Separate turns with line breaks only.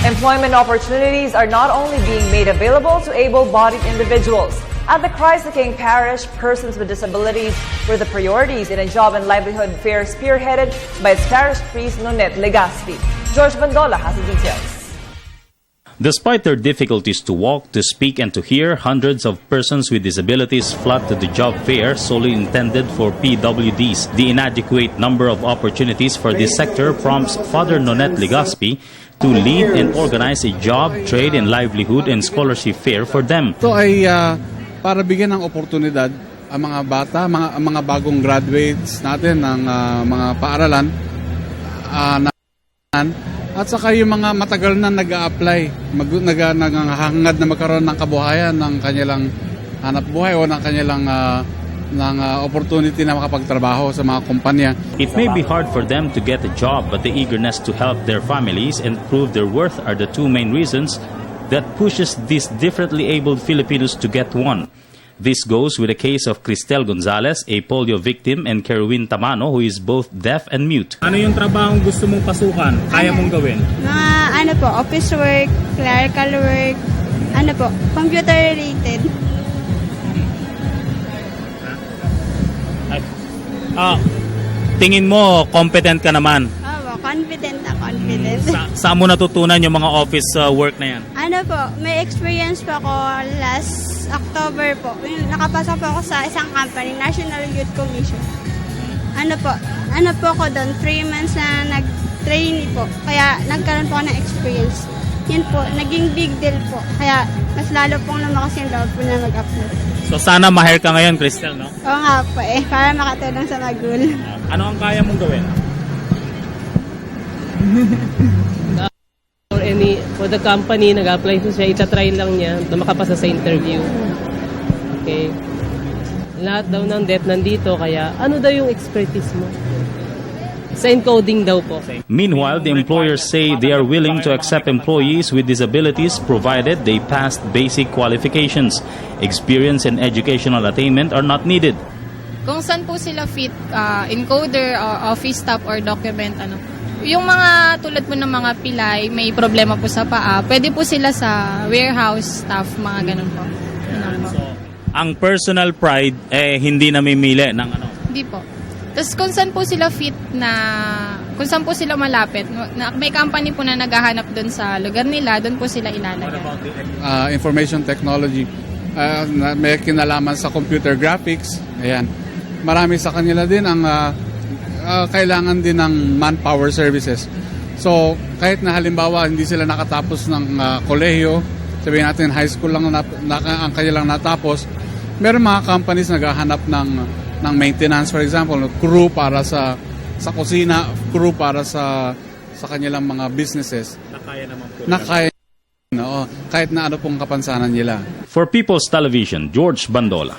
Employment opportunities are not only being made available to able-bodied individuals. At the Christ the King Parish, persons with disabilities were the priorities in a job and livelihood fair spearheaded by its parish priest Nonet Legaspi. George Bandola has the details.
Despite their difficulties to walk, to speak, and to hear, hundreds of persons with disabilities flood to the job fair solely intended for PWDs. The inadequate number of opportunities for this sector prompts Father Nonet Legaspi to lead and organize a job, trade, and livelihood and scholarship fair for them.
Ito ay para bigyan ng oportunidad ang mga bata, mga bagong graduates natin ng mga paaralan at saka yung mga matagal na nag-a-apply, naghahangad na magkaroon ng kabuhayan ng kanilang hanap buhay o ng kanilang opportunity na makapagtrabaho sa mga kumpanya.
It may be hard for them to get a job, but the eagerness to help their families and prove their worth are the two main reasons that pushes these differently abled Filipinos to get one. This goes with the case of Cristel Gonzalez, a polio victim, and Kerwin Tamano, who is both deaf and mute.
Ano yung trabahong gusto mong pasukan? Kaya mong gawin?
Office work, clerical work, computer related.
Tingin mo, competent ka naman?
Confident.
Saan mo natutunan yung mga office work na yan?
May experience po ako last October po. Nakapasok po ako sa isang company, National Youth Commission. Ako doon, 3 months na nag-trainee po. Kaya nagkaroon po ako ng experience. Yun po, naging big deal po. Kaya mas lalo pong lumakas yung loob po na mag-apply.
So sana ma-hire ka ngayon, Cristel, no?
Oo nga po para makatulong sa magulang.
Ano ang kaya mong gawin?
For the company, nag-apply po siya, itatry lang niya na makapasa sa interview. Okay. Lahat daw ng debt nandito, kaya ano daw yung expertise mo? Sa encoding daw po.
Meanwhile, the employers say they are willing to accept employees with disabilities provided they passed basic qualifications. Experience and educational attainment are not needed.
Kung saan po sila fit, encoder or office staff or document, yung mga tulad po ng mga pilay, may problema po sa paa, pwede po sila sa warehouse staff, mga ganun po.
So, ang personal pride, hindi namimili ng ano?
Hindi po. Tapos kung saan po sila fit kung saan po sila malapit, may company po na naghahanap doon sa lugar nila, doon po sila ilalagay.
Information technology, may kinalaman sa computer graphics, ayan. Marami sa kanila din ang kailangan din ng manpower services. So, kahit na halimbawa hindi sila nakatapos ng kolehiyo, sabihin natin high school lang ang kanilang natapos, meron mga companies naghahanap ng maintenance, for example, crew para sa kusina, crew para sa kanilang mga businesses. Nakaya kahit na ano pong kapansanan nila.
For People's Television, George Bandola.